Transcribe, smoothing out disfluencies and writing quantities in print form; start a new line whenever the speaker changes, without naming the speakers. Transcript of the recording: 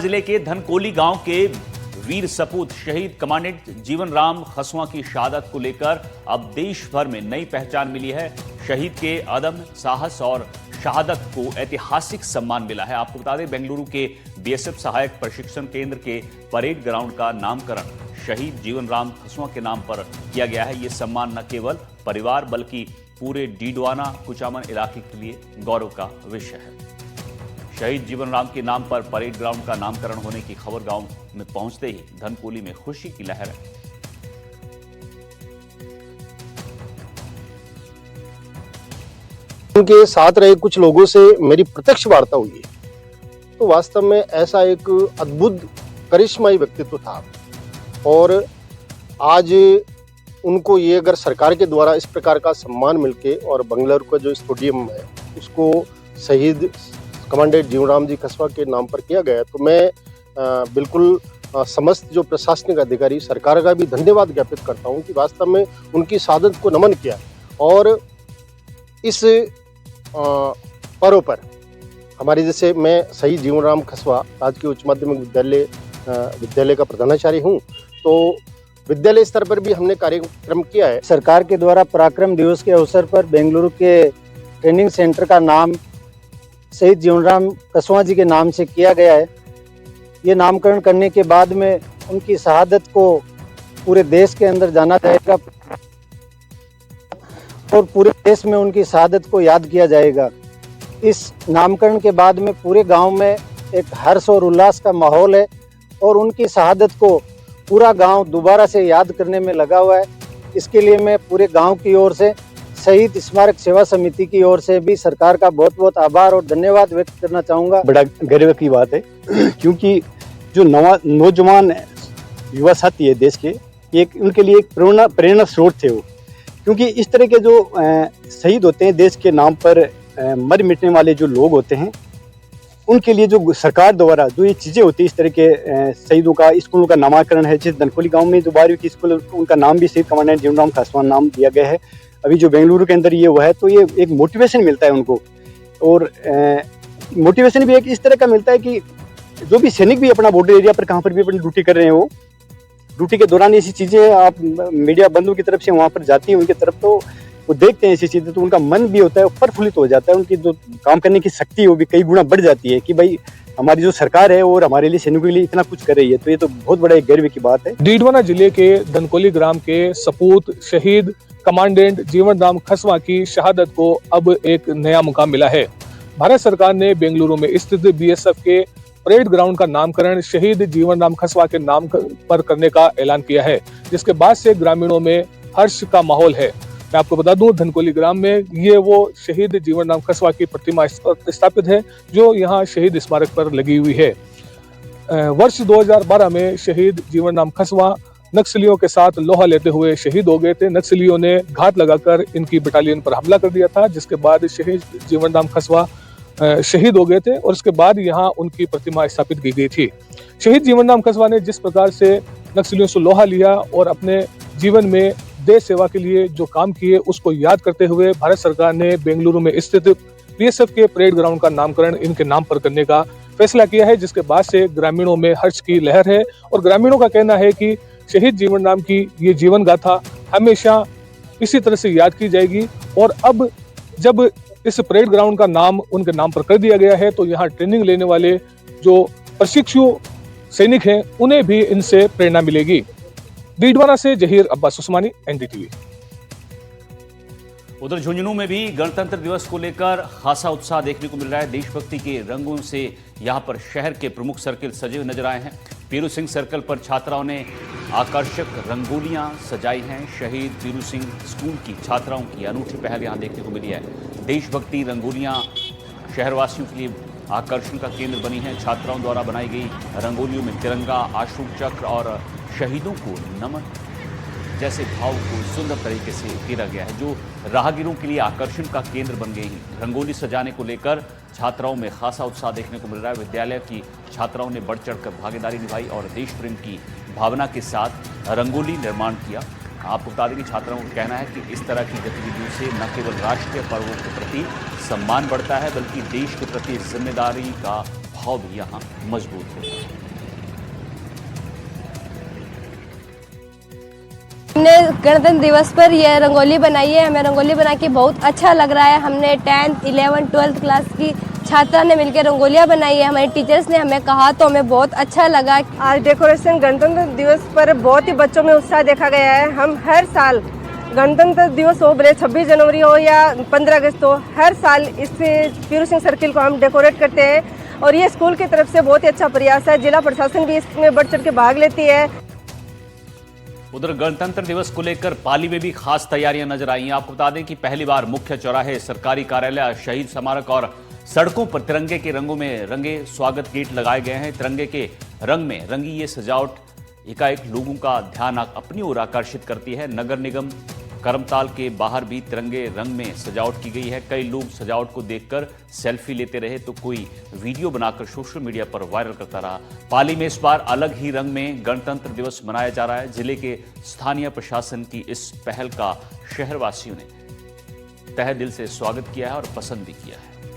जिले के धनकोली गांव के वीर सपूत शहीद कमांडेंट जीवन राम खसुआ की शहादत को लेकर अब देश भर में नई पहचान मिली है। शहीद के अदम्य साहस और शहादत को ऐतिहासिक सम्मान मिला है। आपको बता दें, बेंगलुरु के बीएसएफ सहायक प्रशिक्षण केंद्र के परेड ग्राउंड का नामकरण शहीद जीवन राम खसुआ के नाम पर किया गया है। ये सम्मान न केवल परिवार बल्कि पूरे डीडवाना कुचामन इलाके के लिए गौरव का विषय है। शहीद जीवन राम के नाम पर परेड ग्राउंड का नामकरण होने की खबर गांव में पहुंचते ही धनकोली में खुशी की लहर है।
उनके साथ रहे कुछ लोगों से मेरी प्रत्यक्ष वार्ता हुई है, तो वास्तव में ऐसा एक अद्भुत करिश्माई व्यक्तित्व था। और आज उनको ये अगर सरकार के द्वारा इस प्रकार का सम्मान मिलके और बंगलुरु का जो स्टेडियम है उसको शहीद कमांडेंट जीवनराम जी खसुआ के नाम पर किया गया, तो मैं बिल्कुल समस्त जो प्रशासनिक अधिकारी सरकार का भी धन्यवाद ज्ञापित करता हूं कि वास्तव में उनकी शहादत को नमन किया। और इस पर्व पर हमारे जैसे मैं शहीद जीवनराम खसुआ राजकीय उच्च माध्यमिक विद्यालय का प्रधानाचार्य हूं, तो विद्यालय स्तर पर भी हमने कार्यक्रम किया है।
सरकार के द्वारा पराक्रम दिवस के अवसर पर बेंगलुरु के ट्रेनिंग सेंटर का नाम शहीद जीवनराम खसुआ जी के नाम से किया गया है। ये नामकरण करने के बाद में उनकी शहादत को पूरे देश के अंदर जाना जाएगा और पूरे देश में उनकी शहादत को याद किया जाएगा। इस नामकरण के बाद में पूरे गांव में एक हर्ष और उल्लास का माहौल है और उनकी शहादत को पूरा गांव दोबारा से याद करने में लगा हुआ है। इसके लिए मैं पूरे गांव की ओर से शहीद स्मारक सेवा समिति की ओर से भी सरकार का बहुत बहुत आभार और धन्यवाद व्यक्त करना चाहूँगा।
बड़ा गर्व की बात है क्योंकि जो नौजवान युवा साथी है देश के, एक उनके लिए एक प्रेरणा स्रोत थे वो, क्योंकि इस तरह के जो शहीद होते हैं देश के नाम पर मर मिटने वाले जो लोग होते हैं, उनके लिए जो सरकार द्वारा जो ये चीज़ें होती है, इस तरह के शहीदों का स्कूलों का नामाकरण है। जैसे धनकोली गांव में जो 12वीं की स्कूल उनका नाम भी शहीद कमांडेंट जीवनराम खसुआ नाम दिया गया है। अभी जो बेंगलुरु के अंदर ये हुआ है, तो ये एक मोटिवेशन मिलता है उनको। और मोटिवेशन भी एक इस तरह का मिलता है कि जो भी सैनिक भी अपना बॉर्डर एरिया पर कहाँ पर भी अपनी ड्यूटी कर रहे हैं, वो ड्यूटी के दौरान ऐसी चीज़ें आप मीडिया बंधुओं की तरफ से वहाँ पर जाती है उनकी तरफ, तो वो देखते हैं ऐसी चीज़ें, तो उनका मन भी होता है प्रफुल्लित हो जाता है। उनकी जो काम करने की शक्ति है वो भी कई गुना बढ़ जाती है कि भाई हमारी जो सरकार है और हमारे लिए सैनिकों के लिए इतना कुछ कर रही है। तो ये तो बहुत बड़ा एक गर्व की बात है।
डीडवाना जिले के धनकोली ग्राम के सपूत शहीद कमांडेंट जीवन राम खसुआ की शहादत को अब एक नया मुकाम मिला है। भारत सरकार ने बेंगलुरु में स्थित बीएसएफ के परेड ग्राउंड का नामकरण शहीद जीवन राम खसुआ के नाम पर करने का ऐलान किया है, जिसके बाद से ग्रामीणों में हर्ष का माहौल है। मैं आपको बता दूं, धनकोली ग्राम में ये वो शहीद जीवन राम खसुआ की प्रतिमा स्थापित है जो यहाँ शहीद स्मारक पर लगी हुई है। वर्ष 2012 में शहीद जीवन राम खसुआ नक्सलियों के साथ लोहा लेते हुए शहीद हो गए थे। नक्सलियों ने घात लगाकर इनकी बटालियन पर हमला कर दिया था, जिसके बाद शहीद जीवन राम खसुआ शहीद हो गए थे और उसके बाद यहाँ उनकी प्रतिमा स्थापित की गई थी। शहीद जीवन राम खसुआ ने जिस प्रकार से नक्सलियों से लोहा लिया और अपने जीवन में देश सेवा के लिए जो काम किए, उसको याद करते हुए भारत सरकार ने बेंगलुरु में स्थित बीएसएफ के परेड ग्राउंड का नामकरण इनके नाम पर करने का फैसला किया है, जिसके बाद से ग्रामीणों में हर्ष की लहर है। और ग्रामीणों का कहना है कि शहीद जीवन राम की ये जीवन गाथा हमेशा इसी तरह से याद की जाएगी। और अब जब इस परेड ग्राउंड का नाम उनके नाम पर कर दिया गया है, तो यहाँ ट्रेनिंग लेने वाले जो प्रशिक्षु सैनिक हैं उन्हें भी इनसे प्रेरणा मिलेगी। डीडवाना से जहीर अब्बास उस्मानी, एनडीटीवी।
उधर झुंझुनू में भी गणतंत्र दिवस को लेकर खासा उत्साह देखने को मिल रहा है। देशभक्ति के रंगों से यहां पर शहर के प्रमुख सर्किल सजे हुए नजर आए हैं। पीरू सिंह सर्कल पर छात्राओं ने आकर्षक रंगोलियां सजाई हैं। शहीद पीरू सिंह स्कूल की छात्राओं की अनूठी पहल यहां देखने को मिली है। देशभक्ति रंगोलियां शहरवासियों के लिए आकर्षण का केंद्र बनी है। छात्राओं द्वारा बनाई गई रंगोलियों में तिरंगा, अशोक चक्र और शहीदों को नमन जैसे भाव को सुंदर तरीके से उकेरा गया है, जो राहगीरों के लिए आकर्षण का केंद्र बन गई हैं। रंगोली सजाने को लेकर छात्राओं में खासा उत्साह देखने को मिल रहा है। विद्यालय की छात्राओं ने बढ़ चढ़कर भागीदारी निभाई और देश प्रेम की भावना के साथ रंगोली निर्माण किया। आपको बता दें कि छात्राओं का कहना है कि इस तरह की गतिविधियों से न केवल राष्ट्रीय पर्वों के प्रति सम्मान बढ़ता है, बल्कि देश के प्रति जिम्मेदारी का भाव भी यहाँ मजबूत होगा।
हमने गणतंत्र दिवस पर यह रंगोली बनाई है। हमें रंगोली बना के बहुत अच्छा लग रहा है। हमने 10th, 11th, 12th क्लास की छात्रा ने मिलकर रंगोलियाँ बनाई है। हमारे टीचर्स ने हमें कहा तो हमें बहुत अच्छा लगा।
आज डेकोरेशन गणतंत्र दिवस पर बहुत ही बच्चों में उत्साह देखा गया है। हम हर साल गणतंत्र दिवस हो, भले 26 जनवरी हो या 15 अगस्त हो, हर साल इस पीरू सिंह सर्किल को हम डेकोरेट करते हैं और ये स्कूल की तरफ से बहुत ही अच्छा प्रयास है। जिला प्रशासन भी इसमें बढ़ चढ़ के भाग लेती है।
उधर गणतंत्र दिवस को लेकर पाली में भी खास तैयारियां नजर आई हैं। आपको बता दें कि पहली बार मुख्य चौराहे, सरकारी कार्यालय, शहीद स्मारक और सड़कों पर तिरंगे के रंगों में रंगे स्वागत गेट लगाए गए हैं। तिरंगे के रंग में रंगी ये सजावट एकाएक लोगों का ध्यान अपनी ओर आकर्षित करती है। नगर निगम करमताल के बाहर भी तिरंगे रंग में सजावट की गई है। कई लोग सजावट को देखकर सेल्फी लेते रहे तो कोई वीडियो बनाकर सोशल मीडिया पर वायरल करता रहा। पाली में इस बार अलग ही रंग में गणतंत्र दिवस मनाया जा रहा है। जिले के स्थानीय प्रशासन की इस पहल का शहरवासियों ने तहे दिल से स्वागत किया है और पसंद भी किया है।